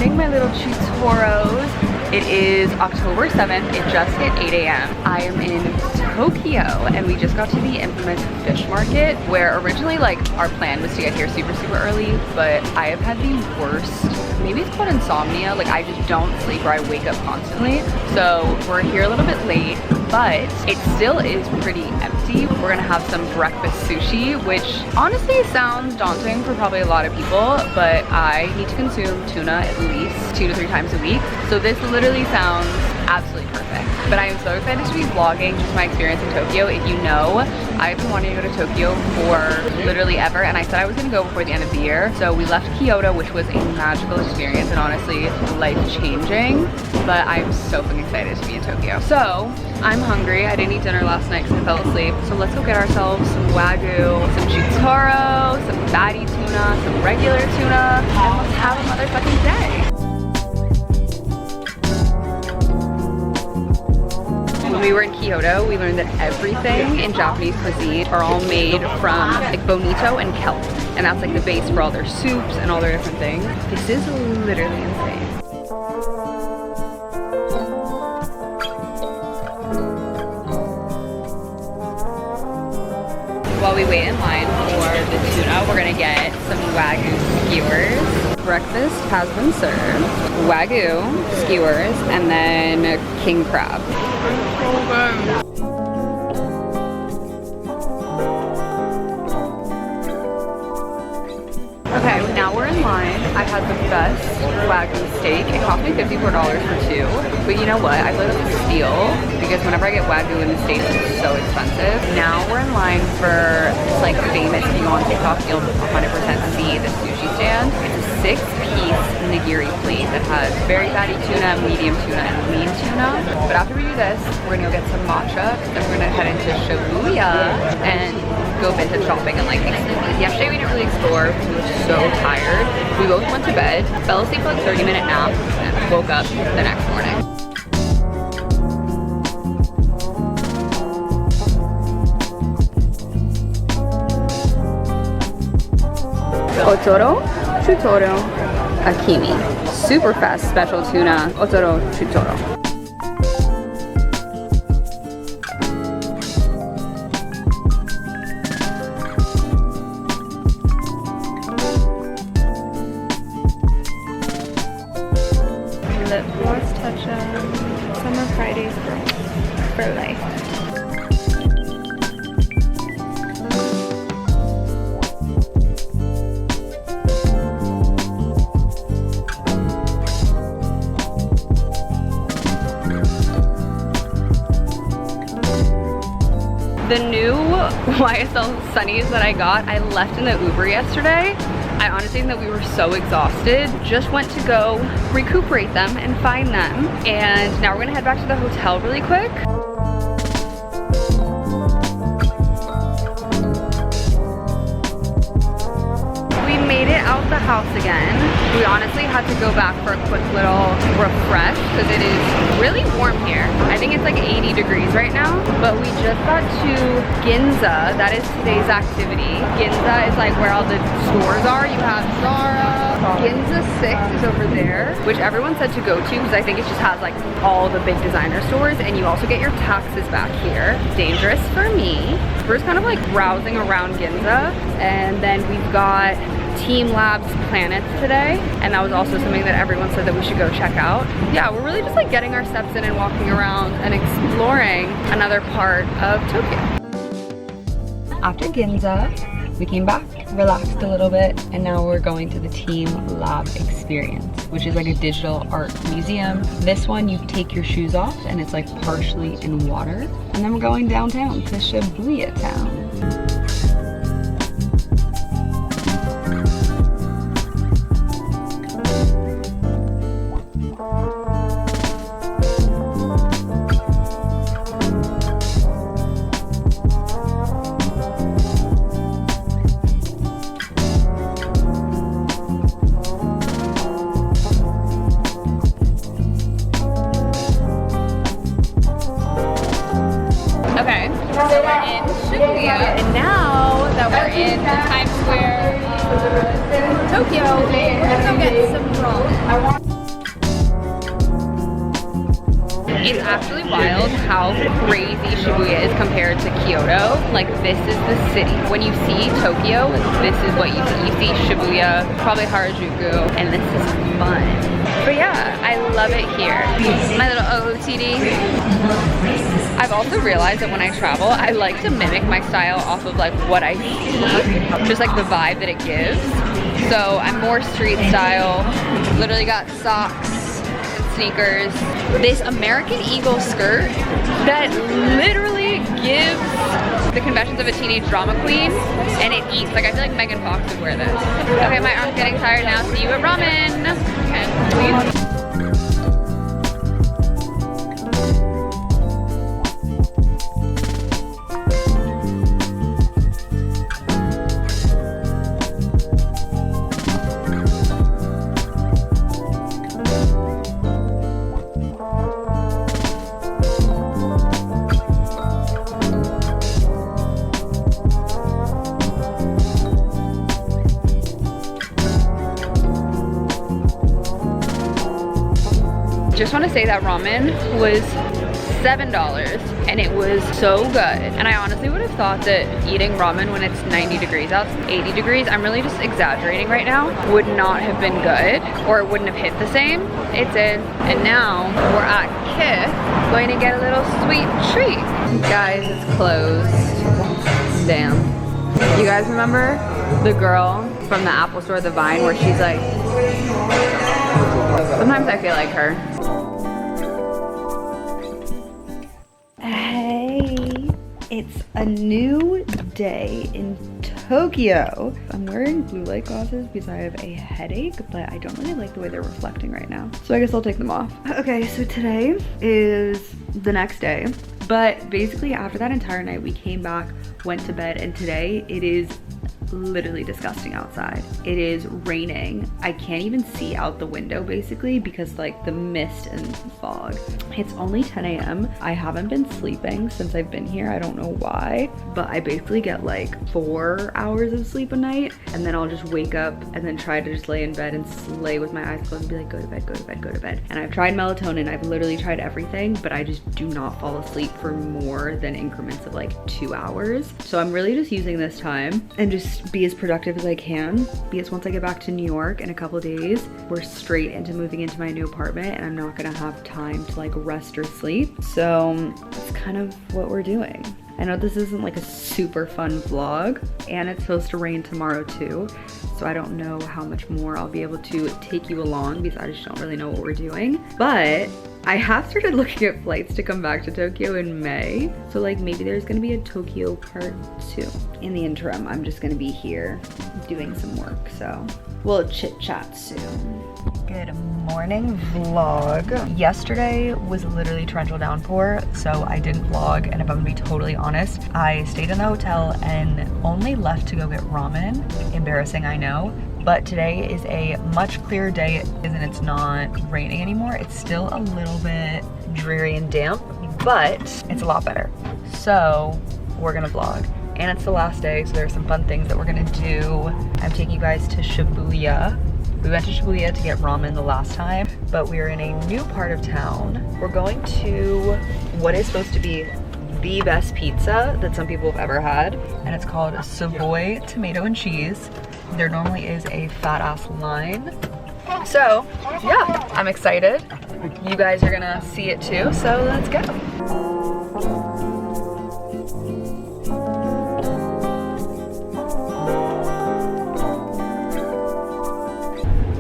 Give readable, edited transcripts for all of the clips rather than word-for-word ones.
morning, my little Chutoros. It is October 7th. It just hit 8 a.m. I am in Tokyo and we just got to the infamous fish market where originally like our plan was to get here super early, but I have had the worst, maybe it's called insomnia, like I just don't sleep or I wake up constantly. So we're here a little bit late, but it still is pretty empty. We're gonna have some breakfast sushi, which honestly sounds daunting for probably a lot of people, but I need to consume tuna at least 2 to 3 times a week. So this literally sounds absolutely perfect. But I am so excited to be vlogging just my experience in Tokyo. If you know, I've been wanting to go to Tokyo for literally ever, and I said I was gonna go before the end of the year. So we left Kyoto, which was a magical experience and honestly life-changing. But I'm so fucking excited to be in Tokyo. So I'm hungry. I didn't eat dinner last night because I fell asleep. So let's go get ourselves some Wagyu, some Chutoro, some fatty tuna, some regular tuna, and let's have a motherfucking day. When we were in Kyoto, we learned that everything in Japanese cuisine are all made from like bonito and kelp. And that's like the base for all their soups and all their different things. This is literally insane. While we wait in line for the tuna, we're gonna get some Wagyu skewers. Breakfast has been served. Wagyu skewers and then king crab. Okay, now we're in line. I had the best Wagyu steak. It cost me $54 for 2. But you know what? I feel like that's a steal because whenever I get Wagyu in the States, it's so expensive. Now we're in line for this like famous, if you go on TikTok, you'll 100% see the sushi stand. It's a 6-piece nigiri plate that has very fatty tuna, medium tuna, and lean tuna. But after we do this, we're gonna go get some matcha. Then we're gonna head into Shibuya and go vintage shopping and like explore. Yesterday we didn't really explore because we were so tired. We both went to bed, fell asleep for like 30-minute nap, and woke up the next morning. Otoro, Chutoro, Akimi. Super fast special tuna, Otoro, Chutoro. Lip gloss touch-up, Summer Fridays for life. The new YSL Sunnies that I got, I left in the Uber yesterday. I honestly think that we were so exhausted. Just went to go recuperate them and find them. And now we're gonna head back to the hotel really quick. We made it out the house again. We honestly had to go back for a quick little refresh because it is really warm here. I think it's like 80 degrees right now, but we just got to Ginza. That is today's activity. Ginza is like where all the stores are. You have Zara. Ginza 6 is over there, which everyone said to go to because I think it just has like all the big designer stores, and you also get your taxes back here. Dangerous for me. We're just kind of like browsing around Ginza, and then we've got Team Labs Planets today, and that was also something that everyone said that we should go check out. Yeah, we're really just like getting our steps in and walking around and exploring another part of Tokyo. After Ginza, we came back, relaxed a little bit, and now we're going to the Team Lab Experience, which is like a digital art museum. This one, you take your shoes off and it's like partially in water. And then we're going downtown to Shibuya town. Okay, so we're in Shibuya, and now It's actually wild how crazy Shibuya is compared to Kyoto. Like, this is the city. When you see Tokyo, this is what you see. You see Shibuya, probably Harajuku, and this is fun. But yeah, I love it here. My little OOTD. I've also realized that when I travel, I like to mimic my style off of like what I see, just like the vibe that it gives. So I'm more street style. Literally got socks and sneakers. This American Eagle skirt that literally gives the confessions of a teenage drama queen, and it eats. Like, I feel like Megan Fox would wear this. Okay, my arm's getting tired now. See you at ramen. Okay. Just want to say that ramen was $7 and it was so good. And I honestly would have thought that eating ramen when it's 90 degrees out, 80 degrees, I'm really just exaggerating right now, would not have been good, or it wouldn't have hit the same. It did. And now we're at Kith, going to get a little sweet treat. Guys, it's closed. Damn. You guys remember the girl from the Apple store, the Vine, where she's like, sometimes I feel like her. Hey, it's a new day in Tokyo. I'm wearing blue light glasses because I have a headache, but I don't really like the way they're reflecting right now. So I guess I'll take them off. Okay, so today is the next day. But basically after that entire night, we came back, went to bed, and today it is literally disgusting outside. It is raining. I can't even see out the window basically because like the mist and fog. It's only 10 a.m. I haven't been sleeping since I've been here. I don't know why, but I basically get like 4 hours of sleep a night, and then I'll just wake up and then try to just lay in bed and slay with my eyes closed and be like, go to bed, go to bed, go to bed. And I've tried melatonin, I've literally tried everything, but I just do not fall asleep for more than increments of like 2 hours. So I'm really just using this time and just be as productive as I can, because once I get back to New York in a couple days, we're straight into moving into my new apartment, and I'm not gonna have time to like rest or sleep. So that's kind of what we're doing. I know this isn't like a super fun vlog, and it's supposed to rain tomorrow too, so I don't know how much more I'll be able to take you along because I just don't really know what we're doing. But I have started looking at flights to come back to Tokyo in May, so like maybe there's gonna be a Tokyo part 2. In the interim, I'm just gonna be here doing some work, so we'll chit chat soon. Good morning vlog. Yesterday was literally torrential downpour, so I didn't vlog, and if I'm gonna be totally honest, I stayed in the hotel and only left to go get ramen. Embarrassing, I know. But today is a much clearer day, and it's not raining anymore. It's still a little bit dreary and damp, but it's a lot better. So we're gonna vlog. And it's the last day, so there's some fun things that we're gonna do. I'm taking you guys to Shibuya. We went to Shibuya to get ramen the last time, but we're in a new part of town. We're going to what is supposed to be the best pizza that some people have ever had, and it's called Savoy Tomato and Cheese. There normally is a fat ass line. So yeah, I'm excited. You guys are gonna see it too, so let's go.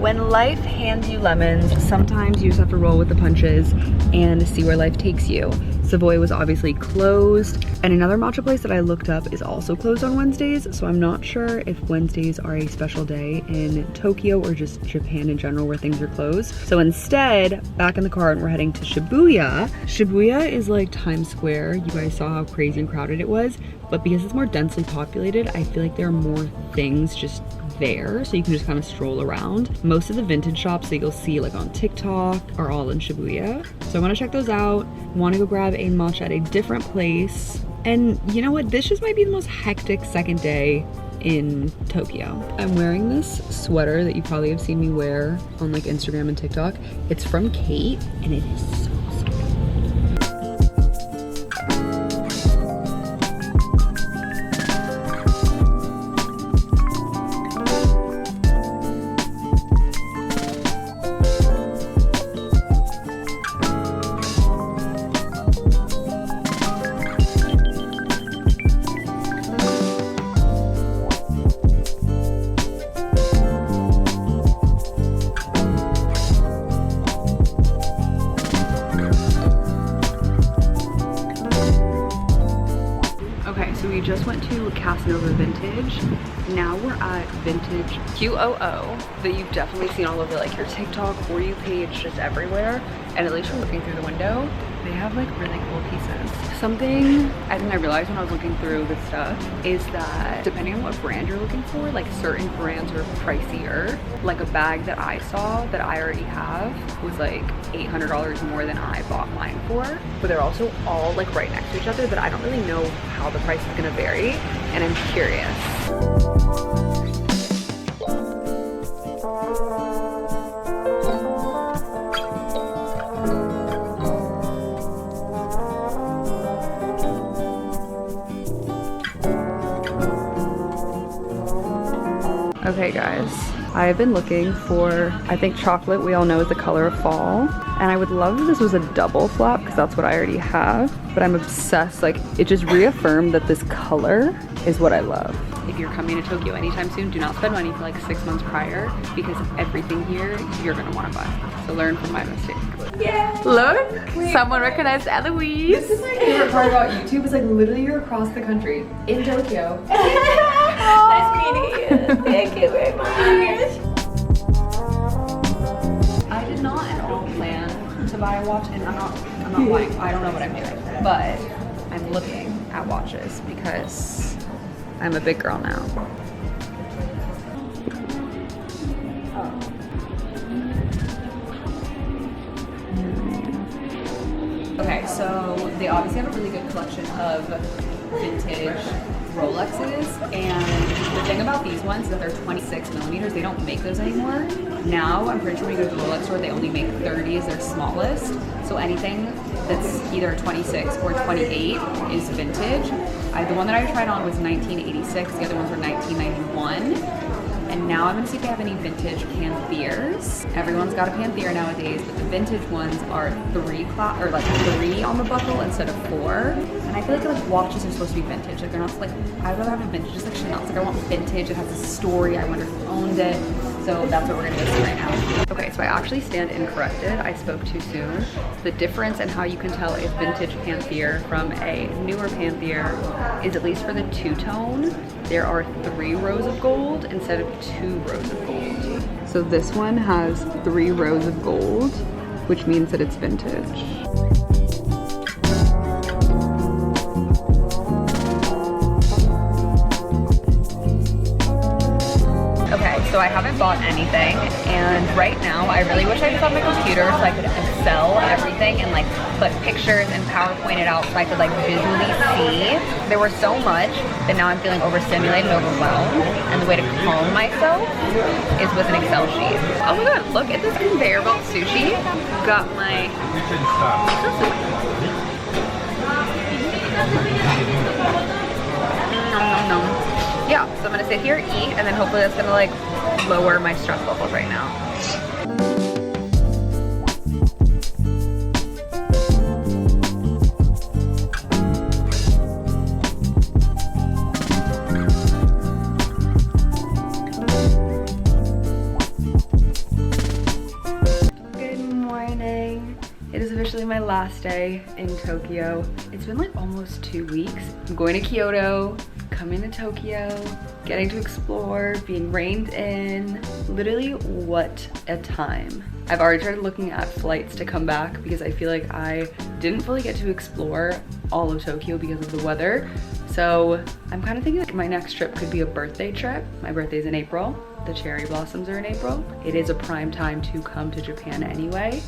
When life hands you lemons, sometimes you just have to roll with the punches and see where life takes you. Savoy was obviously closed, and another matcha place that I looked up is also closed on Wednesdays, so I'm not sure if Wednesdays are a special day in Tokyo or just Japan in general where things are closed. So instead, back in the car and we're heading to Shibuya. Shibuya is like Times Square. You guys saw how crazy and crowded it was, but because it's more densely populated, I feel like there are more things just there, so you can just kind of stroll around. Most of the vintage shops that you'll see like on TikTok are all in Shibuya, so I want to check those out. Want to go grab a matcha at a different place, and you know what, this just might be the most hectic second day in Tokyo. I'm wearing this sweater that you probably have seen me wear on like Instagram and TikTok. It's from Kate, and it is so soft. just went to Casanova Vintage. Now we're at VintageQ that you've definitely seen all over like your TikTok For You page, just everywhere. And at least from looking through the window, they have like really cool pieces. Something I think I realized when I was looking through this stuff is that depending on what brand you're looking for, like certain brands are pricier. Like a bag that I saw that I already have was like $800 more than I bought mine for. But they're also all like right next to each other, but I don't really know how the price is gonna vary, and I'm curious. Okay guys, I have been looking for, I think chocolate we all know is the color of fall. And I would love if this was a double flap because that's what I already have. But I'm obsessed, like it just reaffirmed that this color is what I love. If you're coming to Tokyo anytime soon, do not spend money for like 6 months prior because everything here you're gonna wanna buy. So learn from my mistake. Yeah. Look, wait, someone recognized Eloise. This is my favorite part about YouTube is like literally you're across the country in Tokyo. Nice meeting you. Thank you very much. I did not at all plan to buy a watch, and I'm not buying. I don't know what I'm doing, but I'm looking at watches because I'm a big girl now. Okay, so they obviously have a really good collection of vintage Rolexes, and the thing about these ones is that they're 26 millimeters. They don't make those anymore. Now, I'm pretty sure when you go to the Rolex store, they only make 30 as their smallest. So anything that's either 26 or 28 is vintage. The one that I tried on was 1986. The other ones were 1991. And now I'm gonna see if they have any vintage Pantheres. Everyone's got a Panthera nowadays, but the vintage ones are 3 on the buckle instead of 4. And I feel like watches are supposed to be vintage. Like they're not like, I'd rather have a vintage, just like Chanel. It's like I want vintage, it has a story, I wonder who owned it. So that's what we're gonna go see right now. Okay, so I actually stand incorrected. I spoke too soon. The difference in how you can tell a vintage Panthere from a newer Panthere is, at least for the two-tone, there are 3 rows of gold instead of 2 rows of gold. So this one has 3 rows of gold, which means that it's vintage. So I haven't bought anything, and right now I really wish I just had my computer so I could Excel everything and like put pictures and PowerPoint it out so I could like visually see. There was so much that now I'm feeling overstimulated and overwhelmed, and the way to calm myself is with an Excel sheet. Oh my god, look at this conveyor belt sushi. Got my yeah, so I'm gonna sit here, eat, and then hopefully that's gonna like lower my stress levels right now. Good morning. It is officially my last day in Tokyo. It's been like almost 2 weeks. I'm going to Kyoto, coming to Tokyo, getting to explore, being reined in. Literally, what a time. I've already started looking at flights to come back because I feel like I didn't fully get to explore all of Tokyo because of the weather. So I'm kind of thinking like my next trip could be a birthday trip. My birthday's in April. The cherry blossoms are in April. It is a prime time to come to Japan anyway.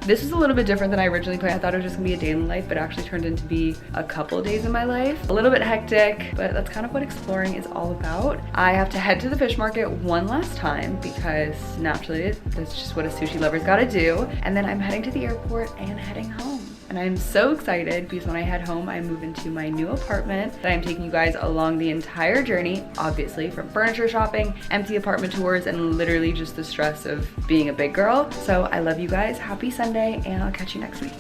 This is a little bit different than I originally planned. I thought it was just gonna be a day in life, but it actually turned into be a couple of days in my life. A little bit hectic, but that's kind of what exploring is all about. I have to head to the fish market one last time because naturally that's just what a sushi lover's gotta do. And then I'm heading to the airport and heading home. And I'm so excited because when I head home, I move into my new apartment that I'm taking you guys along the entire journey, obviously from furniture shopping, empty apartment tours, and literally just the stress of being a big girl. So I love you guys. Happy Sunday, and I'll catch you next week.